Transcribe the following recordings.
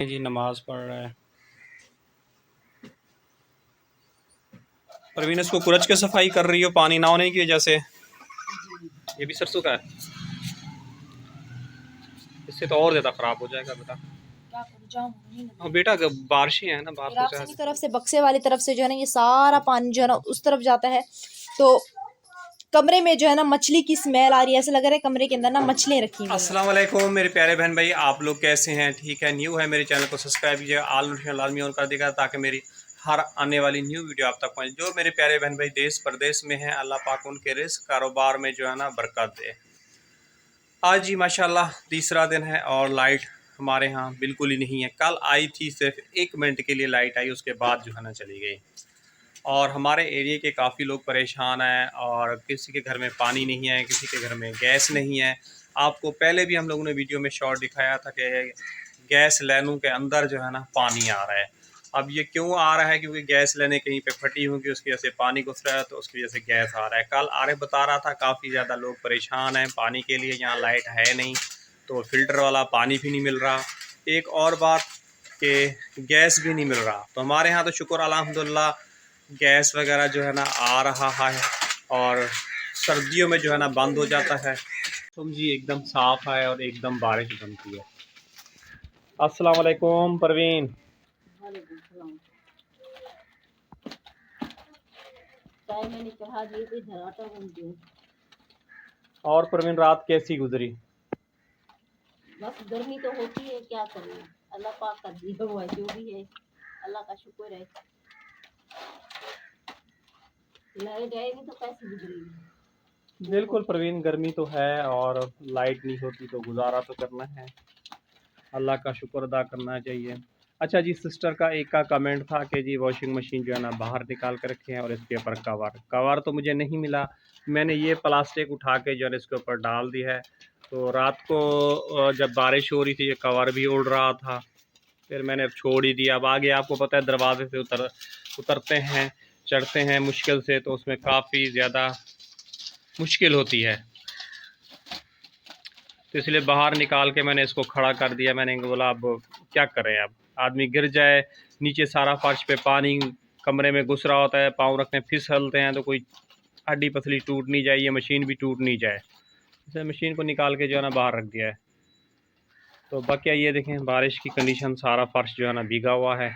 जी नमाज पढ़ रहा है। परवीन इसको कुरच के सफाई कर रही हो पानी ना होने की वजह से। ये भी सरसों का है, इससे तो और ज्यादा खराब हो जाएगा बेटा। क्या करूं, जाऊं नहीं लग हाँ बेटा, बारिशें हैं ना बाहर रहा। से। तरफ से बक्से वाली तरफ से जो है ना ये सारा पानी जो है ना उस तरफ जाता है, तो कमरे में जो है ना मछली की स्मेल आ रही है। ऐसा लग रहा है कमरे के अंदर ना मछलियां रखी हुई हैं। अस्सलाम वालेकुम मेरे प्यारे बहन भाई, आप लोग कैसे हैं? ठीक है, न्यू है मेरे चैनल को सब्सक्राइब कीजिए, आल नोटिफिकेशन लाजमी ऑन कर देगा ताकि मेरी हर आने वाली न्यू वीडियो आप तक पहुंचे। जो मेरे प्यारे बहन भाई देश प्रदेश में हैं, अल्लाह पाक उनके रिस्क कारोबार में जो है ना बरकत दे। आज ही माशाल्लाह तीसरा दिन है और लाइट हमारे यहाँ बिल्कुल ही नहीं है। कल आई थी, सिर्फ 1 मिनट के लिए लाइट आई, उसके बाद जो है ना चली गई। और हमारे एरिया के काफ़ी लोग परेशान हैं और किसी के घर में पानी नहीं है, किसी के घर में गैस नहीं है। आपको पहले भी हम लोगों ने वीडियो में शॉर्ट दिखाया था कि गैस लाइनों के अंदर जो है ना पानी आ रहा है। अब ये क्यों आ रहा है? क्योंकि गैस लाइनें कहीं पे फटी होंगी, उसकी वजह से पानी घुस रहा है, तो उसकी वजह से गैस आ रहा है। कल आरे बता रहा था काफ़ी ज़्यादा लोग परेशान हैं पानी के लिए, यहाँ लाइट है नहीं तो फ़िल्टर वाला पानी भी नहीं मिल रहा। एक और बात कि गैस भी नहीं मिल रहा। तो हमारे यहाँ तो शुक्र अल्हम्दुलिल्लाह गैस वगैरह जो है ना आ रहा है और सर्दियों में जो है ना बंद हो जाता है। तुम जी एकदम साफ़ है और एकदम बारिश बनती है। अस्सलाम वालेकुम परवीन। चाय मैंने चढ़ा दी थी, धराटा बन गई। और परवीन रात कैसी गुजरी? बस गर्मी तो होती है, क्या करें। अल्लाह पाक का दिया हुआ है, जो भी है अल्लाह का शुक्र है। लाइट आएगी तो कैसे गुजरेगी। बिल्कुल परवीन, गर्मी तो है और लाइट नहीं होती तो गुजारा तो करना है, अल्लाह का शुक्र अदा करना चाहिए। अच्छा जी, सिस्टर का एक का कमेंट था कि जी वॉशिंग मशीन जो है ना बाहर निकाल कर रखे हैं और इसके ऊपर कवर तो मुझे नहीं मिला। मैंने ये प्लास्टिक उठा के जो है इसके ऊपर डाल दी है। तो रात को जब बारिश हो रही थी ये कवर भी उड़ रहा था, फिर मैंने छोड़ ही दिया। अब आगे आपको पता है दरवाजे से उतरते हैं, चढ़ते हैं मुश्किल से, तो उसमें काफ़ी ज़्यादा मुश्किल होती है, तो इसलिए बाहर निकाल के मैंने इसको खड़ा कर दिया। मैंने बोला अब क्या करें, अब आदमी गिर जाए, नीचे सारा फर्श पे पानी कमरे में घुस रहा होता है, पाँव रखने फिसलते हैं तो कोई हड्डी पसली टूट नहीं जाए, ये मशीन भी टूट नहीं जाए, इसलिए मशीन को निकाल के जो है ना बाहर रख दिया है। तो बाकी ये देखें बारिश की कंडीशन, सारा फर्श जो है ना भीगा हुआ है।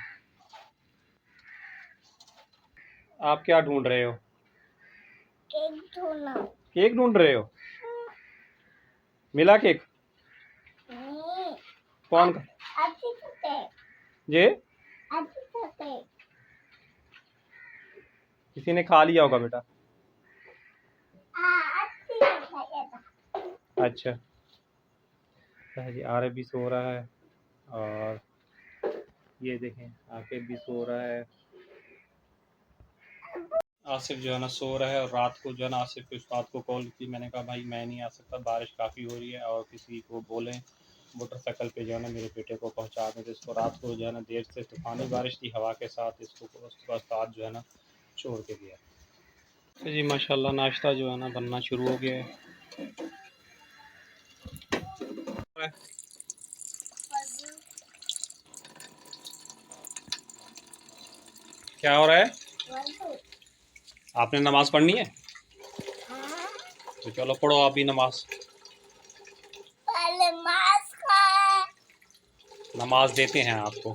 आप क्या ढूंढ रहे हो? केक ढूंढ रहे हो? मिला केक? कौन जी? किसी ने खा लिया होगा बेटा। अच्छा जी, आरिफ भी सो रहा है और ये देखें आकिब भी सो रहा है। आसिफ जो है ना सो रहा है और रात को जो है ना आसिफ को इस बात को कॉल की, मैंने कहा भाई मैं नहीं आ सकता, बारिश काफ़ी हो रही है और किसी को बोलें मोटरसाइकिल पे जो है ना मेरे बेटे को पहुंचा दें। तो इसको रात को जो है ना देर से तूफ़ानी बारिश थी हवा के साथ, इसको उसके बाद साथ जो है ना छोड़ के दिया। तो जी माशाल्लाह नाश्ता जो है ना बनना शुरू हो गया है। क्या हो रहा है? आपने नमाज पढ़नी है? तो चलो पढ़ो आप भी नमाज। नमाज देते हैं आपको।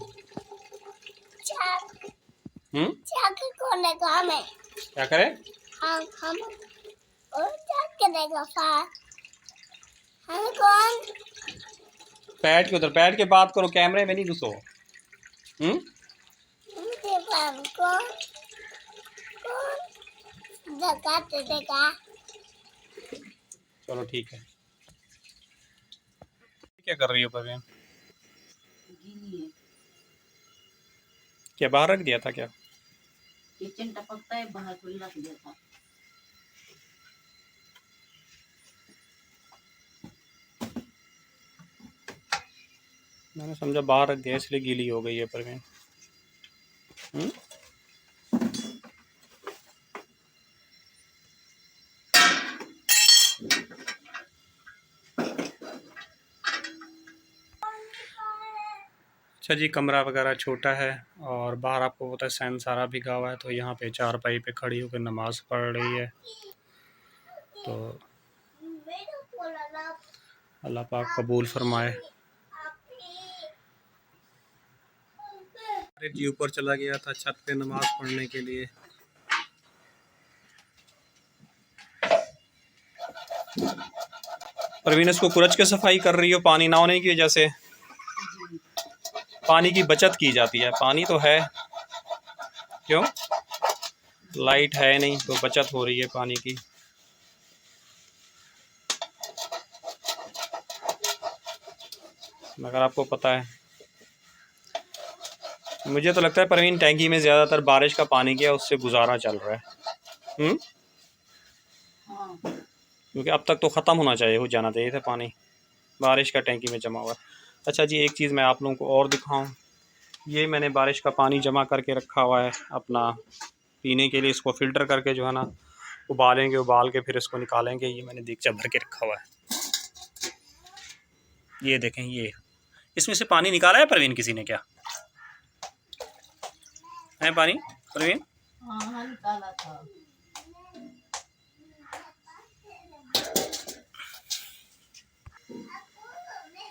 क्या करें? हम और क्या करेगा हम कौन? बैठ के उधर बैठ के बात करो, कैमरे में नहीं घुसो। कौन देगा? चलो ठीक है। क्या कर रही हो परवीन? क्या बाहर रख दिया था क्या? किचन टपकता है, बाहर कोई रख दिया था। मैंने समझा बाहर रख दिया इसलिए गीली हो गई है परवीन। अच्छा जी, कमरा वगैरह छोटा है और बाहर आपको पता है सैन सारा भिगा हुआ है, तो यहाँ पे चारपाई पे खड़ी होकर नमाज़ पढ़ रही है। तो अल्लाह पाक कबूल फरमाए। अरे जी, ऊपर चला गया था छत पे नमाज़ पढ़ने के लिए। परवीन, इसको कुरच के सफाई कर रही हो पानी ना होने की वजह से? पानी की बचत की जाती है, पानी तो है, क्यों? लाइट है नहीं तो बचत हो रही है पानी की। मगर आपको पता है, मुझे तो लगता है परवीन टैंकी में ज़्यादातर बारिश का पानी किया उससे गुजारा चल रहा है। क्योंकि अब तक तो ख़त्म होना चाहिए, हो जाना चाहिए था पानी, बारिश का टैंकी में जमा हुआ। अच्छा जी, एक चीज़ मैं आप लोगों को और दिखाऊं, ये मैंने बारिश का पानी जमा करके रखा हुआ है अपना पीने के लिए। इसको फ़िल्टर करके जो है ना उबालेंगे, उबाल के फिर इसको निकालेंगे। ये मैंने देगचा भर के रखा हुआ है, ये देखें। ये इसमें से पानी निकाला है परवीन किसी ने क्या है पानी परवीन? हाँ, निकाला था।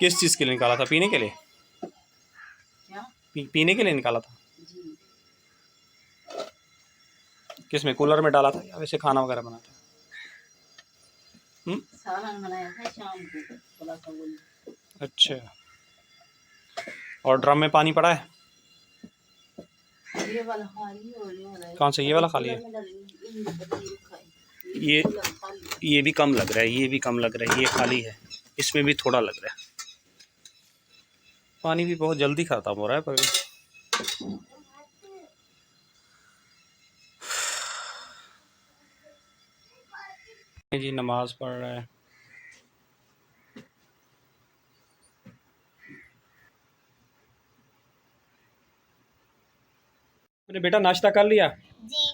किस चीज़ के लिए निकाला था? पीने के लिए? क्या? पीने के लिए निकाला था? जी। किस में, कूलर में डाला था या वैसे खाना वगैरह बना था? सालन बनाया था शाम को थोड़ा सा वो। अच्छा, और ड्रम में पानी पड़ा है? ये वाला खाली और ये वाला कौन सा, ये वाला खाली है? ये भी कम लग रहा है, ये भी कम लग रहा है, ये खाली है, इसमें भी थोड़ा लग रहा है। पानी भी बहुत जल्दी खत्म हो रहा है पर जी नमाज पढ़ रहा है। मैंने बेटा नाश्ता कर लिया जी।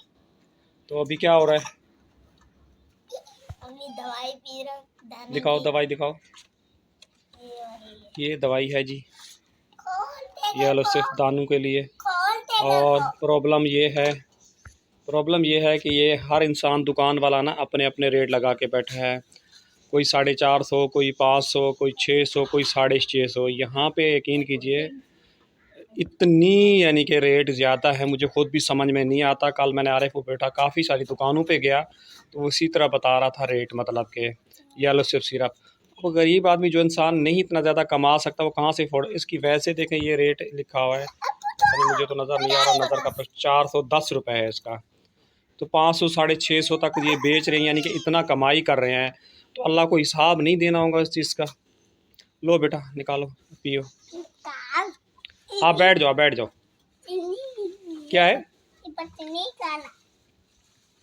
तो अभी क्या हो रहा है? अम्मी दवाई पी रहा। दिखाओ दवाई दिखाओ। ये दवाई है जी, ये लो सिर्फ दानों के लिए। और प्रॉब्लम ये है कि ये हर इंसान दुकान वाला ना अपने अपने रेट लगा के बैठा है। कोई 450, कोई 500, कोई 600, कोई 650। यहाँ पे यकीन कीजिए इतनी यानी कि रेट ज़्यादा है, मुझे खुद भी समझ में नहीं आता। कल मैंने आरिफ को बैठा काफ़ी सारी दुकानों पे गया तो उसी तरह बता रहा था रेट, मतलब के येलो सिर्फ सिरप। वो गरीब आदमी जो इंसान नहीं इतना ज़्यादा कमा सकता वो कहाँ से फोड़, इसकी वैसे देखें ये रेट लिखा हुआ है, पता नहीं मुझे तो नज़र नहीं आ रहा, नज़र का 410 रुपये है इसका। तो 500 650 तक ये बेच रहे हैं, यानी कि इतना कमाई कर रहे हैं। तो अल्लाह को हिसाब नहीं देना होगा इस चीज़ का। लो बेटा निकालो पियो। आप बैठ जाओ बैठ जाओ। क्या है?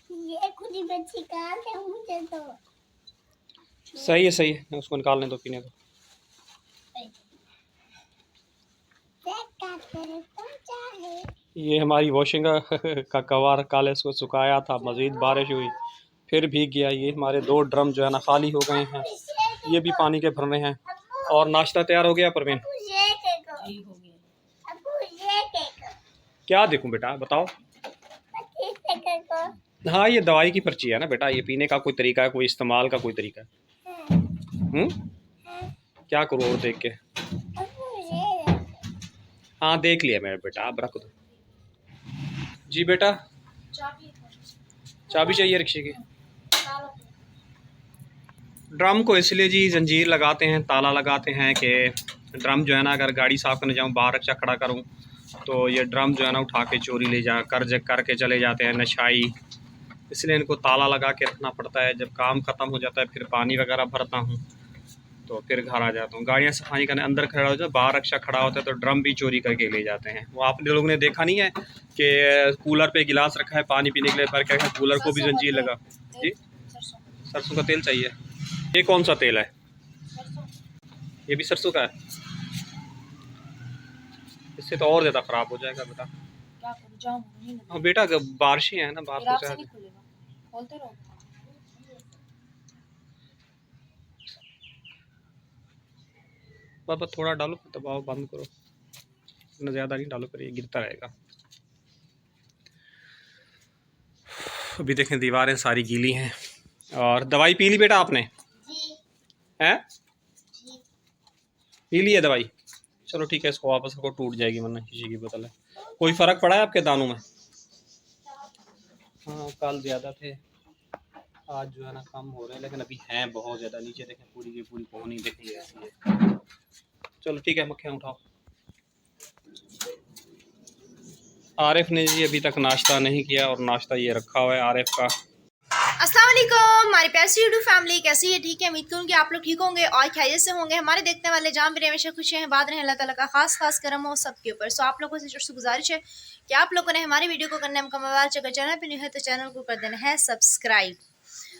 ये खुद ही बच्ची कहाँ से मुझे तो सही है सही है, उसको निकालने दो, पीने दो। ये हमारी वॉशिंग का कवर कल इसको सुखाया था, मज़ीद बारिश हुई फिर भीग गया। ये हमारे 2 ड्रम जो है ना खाली हो गए हैं, ये भी पानी के भरने हैं। और नाश्ता तैयार हो गया परवीन? क्या देखूं बेटा बताओ? हाँ ये दवाई की पर्ची है ना बेटा, ये पीने का कोई तरीका है, कोई इस्तेमाल का कोई तरीका है? क्या करूँ और देख के? हाँ देख लिया मेरा बेटा, आप रख दो। जी बेटा चाबी चाहिए रिक्शे की? ड्रम को इसलिए जी जंजीर लगाते हैं, ताला लगाते हैं कि ड्रम जो है ना अगर गाड़ी साफ़ करने जाऊँ बाहर रक्षा खड़ा करूँ तो ये ड्रम जो है ना उठा के चोरी ले जा करके चले जाते हैं नशाई, इसलिए इनको ताला लगा के रखना पड़ता है। जब काम ख़त्म हो जाता है फिर पानी वगैरह भरता हूँ तो फिर घर आ जाता हूँ। गाड़ियाँ सफाई करने अंदर खड़ा होता है, बाहर रक्षा खड़ा होता है तो ड्रम भी चोरी करके ले जाते हैं। वो आप लोगों ने देखा नहीं है कि कूलर पे गिलास रखा है पानी पीने के लिए भर के, कूलर को भी जंजीर लगा। जी सरसों का तेल चाहिए। ये कौन सा तेल है? ये भी सरसों का है? इससे तो और ज़्यादा ख़राब हो जाएगा बेटा। क्या करूं, जाऊं नहीं लगा। हाँ बेटा बारिशें हैं ना, बाहर से नहीं खुलेगा, खोलते रहो। बस थोड़ा डालो दबाओ बंद करो। इतना ज़्यादा नहीं डालो, फिर ये गिरता रहेगा। अभी देखें दीवारें सारी गीली हैं। और दवाई पी ली बेटा आपने? जी हैं? जी। पी ली है दवाई? चलो ठीक है, इसको वापस रखो, टूट जाएगी वरना शीशे की बोतल है। कोई फ़र्क पड़ा है आपके दानों में? हाँ कल ज़्यादा थे, आज जो है ना कम हो रहे हैं, लेकिन अभी हैं बहुत ज़्यादा। नीचे देखें पूरी की पूरी कोहनी देखें ऐसी है। चलो ठीक है, मक्खियाँ उठाओ। आरिफ ने जी अभी तक नाश्ता नहीं किया और नाश्ता ये रखा हुआ है आरिफ का। अस्सलाम वालेकुम हमारी प्यारी यूट्यूब फैमिली, कैसी है? ठीक है, उम्मीद करूँगी आप लोग ठीक होंगे और खैरियत से होंगे। हमारे देखने वाले जहाँ भी हमेशा खुश हैं, बाद रहे, अल्लाह ताला का खास करम हो सबके ऊपर। सो आप लोगों से गुजारिश है कि आप लोगों ने हमारी वीडियो को करना है मुकम्मल। अगर चैनल पर नहीं है तो चैनल को कर देना है सब्सक्राइब।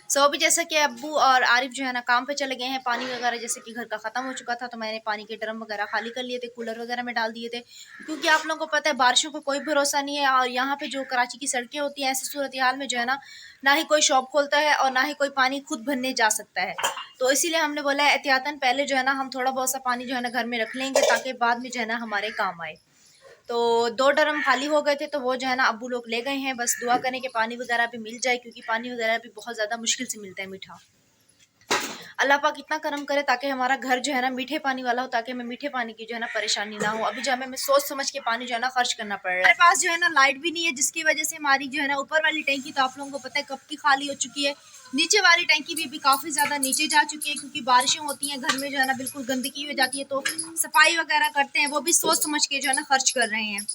सो अभी जैसा कि अब्बू और आरिफ जो है ना काम पे चले गए हैं, पानी वगैरह जैसे कि घर का ख़त्म हो चुका था तो मैंने पानी के ड्रम वगैरह खाली कर लिए थे, कूलर वगैरह में डाल दिए थे, क्योंकि आप लोगों को पता है बारिशों का कोई भरोसा नहीं है। और यहाँ पे जो कराची की सड़कें होती हैं, ऐसी सूरत हाल में जो है ना ही कोई शॉप खोलता है और ना ही कोई पानी खुद भरने जा सकता है। तो इसीलिए हमने बोला है एहतियातन पहले जो है ना हम थोड़ा बहुत सा पानी जो है ना घर में रख लेंगे, ताकि बाद में जो है ना हमारे काम आए। तो 2 ड्रम खाली हो गए थे तो वो जो है ना अब्बू लोग ले गए हैं। बस दुआ करें कि पानी वगैरह भी मिल जाए, क्योंकि पानी वगैरह भी बहुत ज़्यादा मुश्किल से मिलता है मीठा। अल्लाह पाक इतना करम करे ताकि हमारा घर जो है ना मीठे पानी वाला हो, ताकि हमें मीठे पानी की जो है ना परेशानी ना हो। अभी जो हमें सोच समझ के पानी जो है ना खर्च करना पड़ रहा है। हमारे पास जो है ना लाइट भी नहीं है, जिसकी वजह से हमारी जो है ना ऊपर वाली टैंकी तो आप लोगों को पता है कब की खाली हो चुकी है। नीचे वाली टैंकी भी काफ़ी ज़्यादा नीचे जा चुकी है, क्योंकि बारिशें होती हैं, घर में जो है ना बिल्कुल गंदगी हो जाती है, तो सफाई वगैरह करते हैं, वो भी सोच समझ के जो है ना खर्च कर रहे हैं।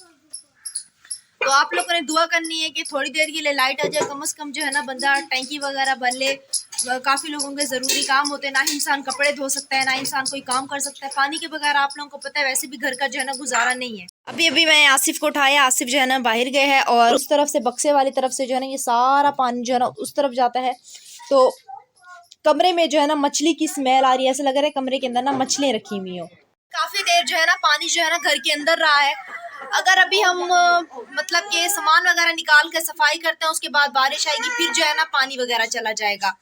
तो आप लोगों ने दुआ करनी है कि थोड़ी देर के लिए लाइट आ जाए, कम से कम जो है ना बंदा टैंकी वगैरह भर ले। काफ़ी लोगों के ज़रूरी काम होते हैं, ना ही इंसान कपड़े धो सकता है, ना इंसान कोई काम कर सकता है। पानी के बगैर आप लोगों को पता है वैसे भी घर का जो है ना गुजारा नहीं है। अभी मैं आसिफ को उठाया, आसिफ जो है ना बाहर गए हैं और उस तरफ से बक्से वाली तरफ से जो है ना ये सारा पानी जो है ना उस तरफ जाता है। तो कमरे में जो है ना मछली की स्मेल आ रही है, ऐसा लग रहा है कमरे के अंदर ना मछलियाँ रखी हुई हो। काफ़ी देर जो है ना पानी जो है ना घर के अंदर रहा है। अगर अभी हम मतलब कि सामान वगैरह निकाल कर सफाई करते हैं, उसके बाद बारिश आएगी, फिर जो है ना पानी वगैरह चला जाएगा।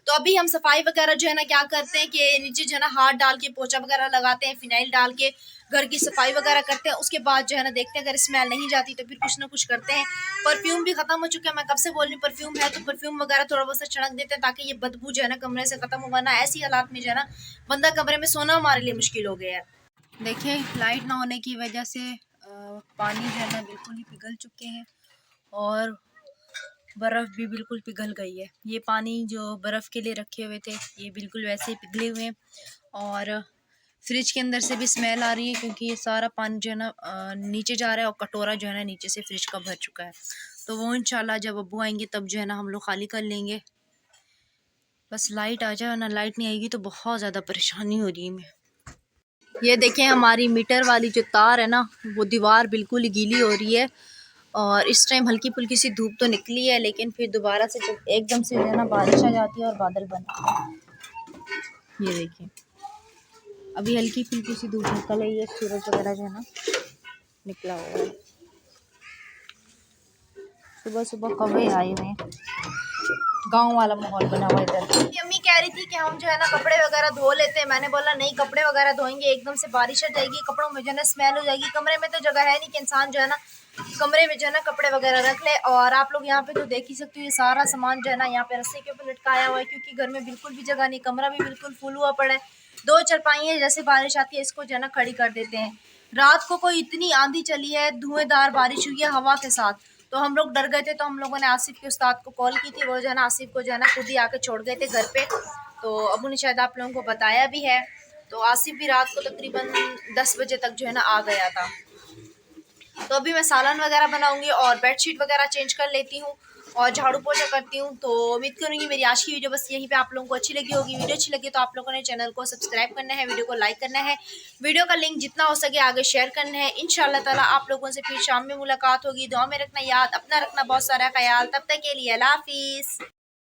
तो अभी हम सफाई वगैरह जो है ना क्या करते हैं कि नीचे जो है ना हाथ डाल के पोछा वगैरह लगाते हैं, फिनाइल डाल के घर की सफाई वगैरह करते हैं। उसके बाद जो है ना देखते हैं अगर स्मेल नहीं जाती तो फिर कुछ ना कुछ करते हैं। परफ्यूम भी खत्म हो चुका है, मैं कब से बोल रही हूँ परफ्यूम है, तो परफ्यूम वगैरह थोड़ा बहुत छिड़क देते हैं ताकि ये बदबू जो है ना कमरे से खत्म होगा ना। ऐसी हालात में जो है ना बंदा कमरे में सोना हमारे लिए मुश्किल हो गया है। देखिए लाइट ना होने की वजह से पानी जो है ना बिल्कुल ही पिघल चुके हैं और बर्फ़ भी बिल्कुल पिघल गई है। ये पानी जो बर्फ़ के लिए रखे हुए थे ये बिल्कुल वैसे ही पिघले हुए हैं और फ्रिज के अंदर से भी स्मेल आ रही है, क्योंकि ये सारा पानी जो है ना नीचे जा रहा है और कटोरा जो है ना नीचे से फ्रिज का भर चुका है। तो वो इंशाल्लाह जब अब्बू आएंगे तब जो है ना हम लोग खाली कर लेंगे। बस लाइट आ जाए ना, लाइट नहीं आएगी तो बहुत ज़्यादा परेशानी हो रही है हमें। ये देखें हमारी मीटर वाली जो तार है ना वो दीवार बिल्कुल ही गीली हो रही है और इस टाइम हल्की फुल्की सी धूप तो निकली है, लेकिन फिर दोबारा से जब एकदम से जो है ना बारिश आ जाती है और बादल बनते हैं। ये देखिए अभी हल्की फुल्की सी धूप निकल रही है, सूरज वगैरह जो है ना निकला हुआ है। सुबह सुबह कौवे आए हुए हैं, गांव वाला माहौल बना हुआ है इधर। अम्मी कह रही थी कि हम जो है ना कपड़े वगैरह धो लेते हैं, मैंने बोला नहीं, कपड़े वगैरह धोएंगे एकदम से बारिश आ जाएगी, कपड़ों में जो है ना स्मेल हो जाएगी। कमरे में तो जगह है नहीं कि इंसान जो है ना कमरे में जो है ना कपड़े वगैरह रख ले। और आप लोग यहाँ पे तो देख ही सकते हो ये सारा सामान जो है ना यहाँ पे रस्से के ऊपर लटकाया हुआ है, क्योंकि घर में बिल्कुल भी जगह नहीं, कमरा भी बिल्कुल फुल हुआ पड़ा है। 2 चारपाइयाँ जैसे बारिश आती है इसको जो है ना खड़ी कर देते हैं। रात को कोई इतनी आंधी चली है, धुएंधार बारिश हुई है हवा के साथ, तो हम लोग डर गए थे। तो हम लोगों ने आसिफ के उस्ताद को कॉल की थी, वो जो है ना आसिफ को जो है ना खुद ही आके छोड़ गए थे घर पे। तो अबू ने शायद आप लोगों को बताया भी है। तो आसिफ भी रात को तकरीबन 10 बजे तक जो है ना आ गया था। तो अभी मैं सालन वगैरह बनाऊंगी और बेडशीट वगैरह चेंज कर लेती हूँ और झाड़ू पोछा करती हूँ। तो उम्मीद करूँगी मेरी आज की वीडियो बस यहीं पे आप लोगों को अच्छी लगी होगी। वीडियो अच्छी लगी तो आप लोगों ने चैनल को सब्सक्राइब करना है, वीडियो को लाइक करना है, वीडियो का लिंक जितना हो सके आगे शेयर करना है। इंशाल्लाह ताला आप लोगों से फिर शाम में मुलाकात होगी। दुआ में रखना याद, अपना रखना बहुत सारा ख्याल। तब तक के लिए अल्लाह हाफिज़।